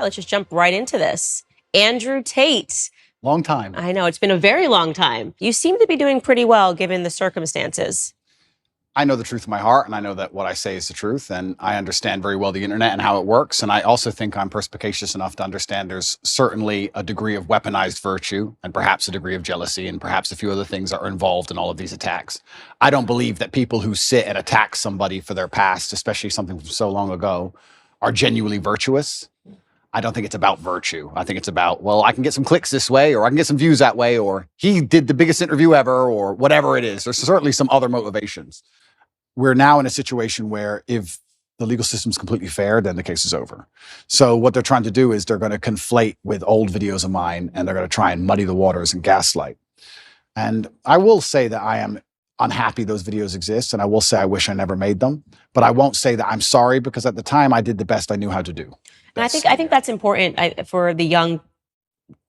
let's just jump right into this. Andrew Tate. Long time. I know, it's been a very long time. You seem to be doing pretty well given the circumstances. I know the truth in my heart, and I know that what I say is the truth, and I understand very well the internet and how it works. And I also think I'm perspicacious enough to understand there's certainly a degree of weaponized virtue and perhaps a degree of jealousy and perhaps a few other things that are involved in all of these attacks. I don't believe that people who sit and attack somebody for their past, especially something from so long ago, are genuinely virtuous. I don't think it's about virtue. I think it's about, well, I can get some clicks this way, or I can get some views that way, or he did the biggest interview ever, or whatever it is. There's certainly some other motivations. We're now in a situation where if the legal system is completely fair, then the case is over. So what they're trying to do is they're going to conflate with old videos of mine, and they're going to try and muddy the waters and gaslight. And I will say that I am unhappy those videos exist, and I will say I wish I never made them, but I won't say that I'm sorry, because at the time I did the best I knew how to do. And I think that's important for the young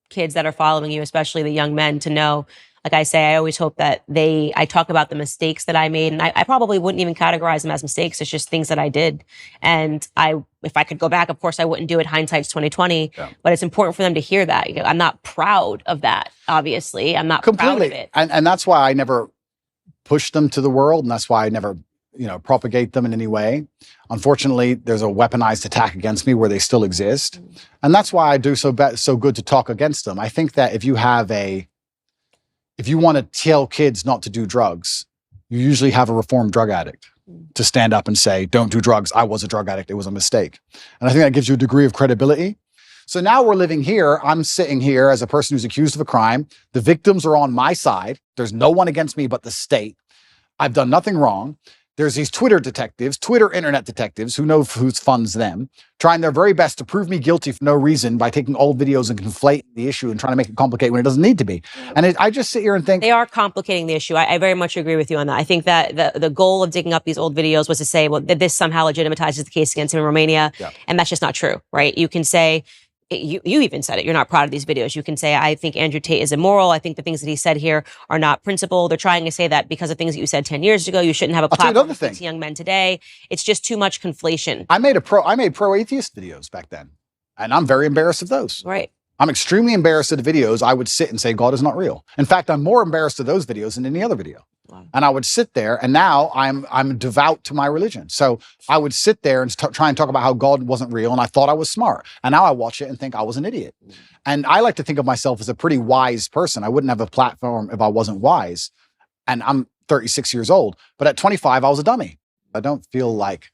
kids that are following you, especially the young men, to know. Like I say, I always hope that I talk about the mistakes that I made, and I probably wouldn't even categorize them as mistakes. It's just things that I did. And if I could go back, of course, I wouldn't do it. Hindsight's 2020. Yeah. But it's important for them to hear that. I'm not proud of that, obviously. I'm not proud of it. And that's why I never push them to the world, and that's why I never, propagate them in any way. Unfortunately, there's a weaponized attack against me where they still exist. And that's why I do so good to talk against them. I think that if you want to tell kids not to do drugs, you usually have a reformed drug addict to stand up and say, don't do drugs. I was a drug addict. It was a mistake. And I think that gives you a degree of credibility. So now we're living here. I'm sitting here as a person who's accused of a crime. The victims are on my side. There's no one against me but the state. I've done nothing wrong. There's these Twitter detectives, Twitter internet detectives, who know who funds them, trying their very best to prove me guilty for no reason by taking old videos and conflating the issue and trying to make it complicated when it doesn't need to be. And I just sit here and think— they are complicating the issue. I very much agree with you on that. I think that the goal of digging up these old videos was to say, well, that this somehow legitimizes the case against him in Romania. Yeah. And that's just not true, right? You can say— you even said it, you're not proud of these videos. You can say, I think Andrew Tate is immoral. I think the things that he said here are not principled. They're trying to say that because of things that you said 10 years ago, you shouldn't have a platform to young men today. It's just too much conflation. I made pro-atheist videos back then, and I'm very embarrassed of those. Right. I'm extremely embarrassed of the videos. I would sit and say, God is not real. In fact, I'm more embarrassed of those videos than any other video. Wow. And I would sit there, and now I'm devout to my religion. So I would sit there and try and talk about how God wasn't real, and I thought I was smart. And now I watch it and think I was an idiot. And I like to think of myself as a pretty wise person. I wouldn't have a platform if I wasn't wise. And I'm 36 years old. But at 25, I was a dummy. I don't feel like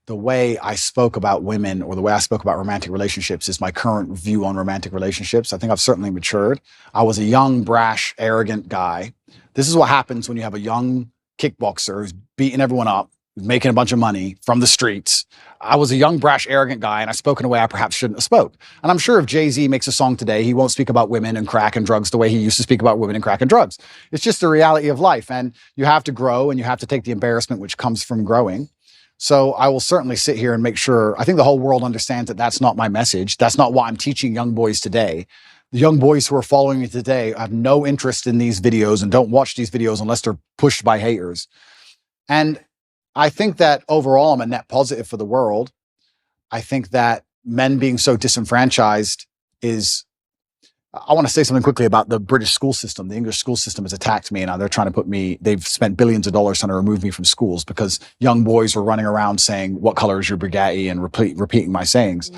the way I spoke about women or the way I spoke about romantic relationships is my current view on romantic relationships. I think I've certainly matured. I was a young, brash, arrogant guy. This is what happens when you have a young kickboxer who's beating everyone up, who's making a bunch of money from the streets. I was a young, brash, arrogant guy, and I spoke in a way I perhaps shouldn't have spoke. And I'm sure if Jay-Z makes a song today, he won't speak about women and crack and drugs the way he used to speak about women and crack and drugs. It's just the reality of life. And you have to grow, and you have to take the embarrassment which comes from growing. So I will certainly sit here and make sure— I think the whole world understands that that's not my message. That's not what I'm teaching young boys today. The young boys who are following me today have no interest in these videos and don't watch these videos unless they're pushed by haters. And I think that overall I'm a net positive for the world. I think that men being so disenfranchised is— I want to say something quickly about the British school system. The English school system has attacked me, and now they're trying to put me— they've spent billions of dollars trying to remove me from schools because young boys were running around saying, what color is your Bugatti, and repeating my sayings.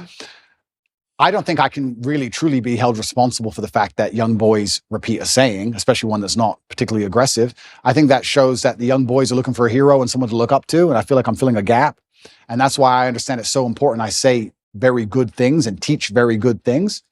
I don't think I can really truly be held responsible for the fact that young boys repeat a saying, especially one that's not particularly aggressive. I think that shows that the young boys are looking for a hero and someone to look up to, and I feel like I'm filling a gap. And that's why I understand it's so important I say very good things and teach very good things.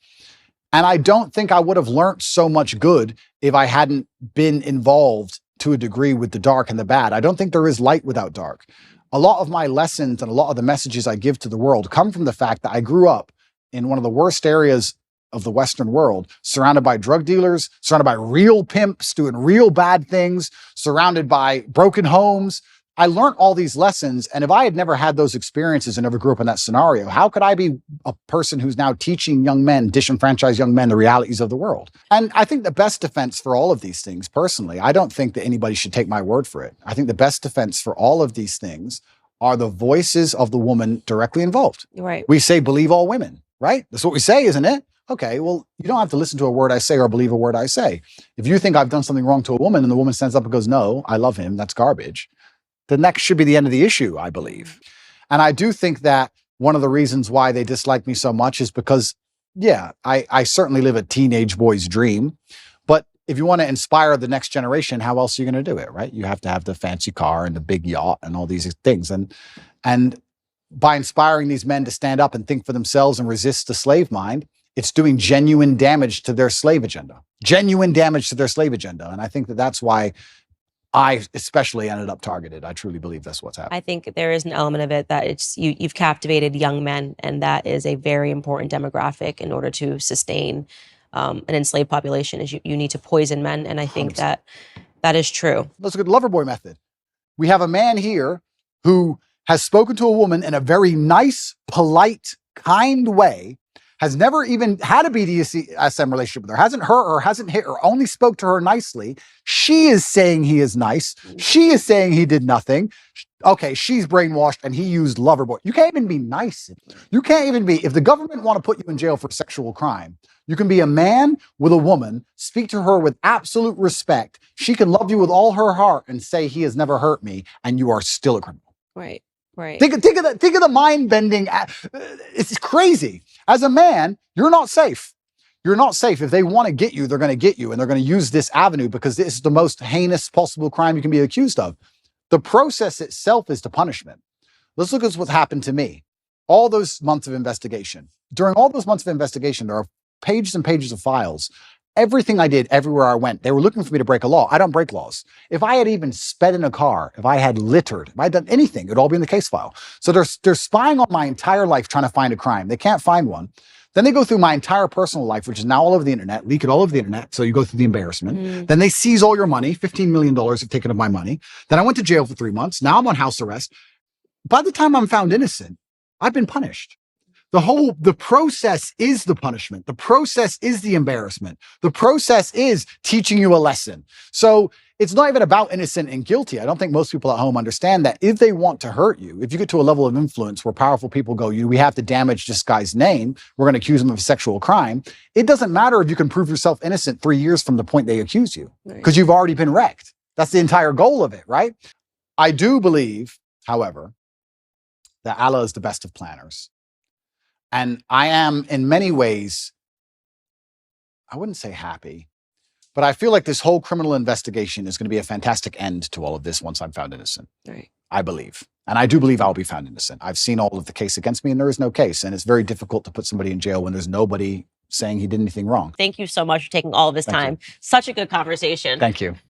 And I don't think I would have learned so much good if I hadn't been involved to a degree with the dark and the bad. I don't think there is light without dark. A lot of my lessons and a lot of the messages I give to the world come from the fact that I grew up in one of the worst areas of the Western world, surrounded by drug dealers, surrounded by real pimps doing real bad things, surrounded by broken homes. I learned all these lessons, and if I had never had those experiences and never grew up in that scenario, how could I be a person who's now teaching young men, disenfranchised young men, the realities of the world? And I think the best defense for all of these things, personally, I don't think that anybody should take my word for it. I think the best defense for all of these things are the voices of the woman directly involved. Right. We say, believe all women. right? That's what we say, isn't it? Okay, well, you don't have to listen to a word I say or believe a word I say. If you think I've done something wrong to a woman and the woman stands up and goes, no, I love him, that's garbage, then that should be the end of the issue, I believe. And I do think that one of the reasons why they dislike me so much is because, yeah, I certainly live a teenage boy's dream. But if you want to inspire the next generation, how else are you going to do it, right? You have to have the fancy car and the big yacht and all these things. And by inspiring these men to stand up and think for themselves and resist the slave mind, it's doing genuine damage to their slave agenda. Genuine damage to their slave agenda. And I think that that's why I especially ended up targeted. I truly believe that's what's happening. I think there is an element of it that it's you've captivated young men, and that is a very important demographic in order to sustain an enslaved population. Is you need to poison men, and I think 100%. that is true. Let's look at the lover boy method. We have a man here who has spoken to a woman in a very nice, polite, kind way, has never even had a BDSM relationship with her, hasn't hurt her, hasn't hit her, only spoke to her nicely. She is saying he is nice. She is saying he did nothing. Okay, she's brainwashed and he used lover boy. You can't even be nice. You can't even be, if the government want to put you in jail for sexual crime, you can be a man with a woman, speak to her with absolute respect. She can love you with all her heart and say he has never hurt me, and you are still a criminal. Right. Right. Think of the mind bending. It's crazy. As a man, you're not safe. You're not safe. If they want to get you, they're going to get you, and they're going to use this avenue because this is the most heinous possible crime you can be accused of. The process itself is the punishment. Let's look at what's happened to me. All those months of investigation. During all those months of investigation, there are pages and pages of files. Everything I did, everywhere I went, they were looking for me to break a law. I don't break laws. If I had even sped in a car, if I had littered, if I had done anything, it would all be in the case file. So they're spying on my entire life trying to find a crime. They can't find one. Then they go through my entire personal life, which is now all over the internet, leak it all over the internet. So you go through the embarrassment. Then they seize all your money. $15 million have taken of my money. Then I went to jail for 3 months. Now I'm on house arrest. By the time I'm found innocent, I've been punished. The process is the punishment. The process is the embarrassment. The process is teaching you a lesson. So it's not even about innocent and guilty. I don't think most people at home understand that if they want to hurt you, if you get to a level of influence where powerful people go, we have to damage this guy's name, we're going to accuse him of sexual crime. It doesn't matter if you can prove yourself innocent 3 years from the point they accuse you, because you've already been wrecked. That's the entire goal of it, right? I do believe, however, that Allah is the best of planners. And I am, in many ways, I wouldn't say happy, but I feel like this whole criminal investigation is going to be a fantastic end to all of this once I'm found innocent. Right. I believe. And I do believe I'll be found innocent. I've seen all of the case against me, and there is no case. And it's very difficult to put somebody in jail when there's nobody saying he did anything wrong. Thank you so much for taking all of this time. Such a good conversation. Thank you.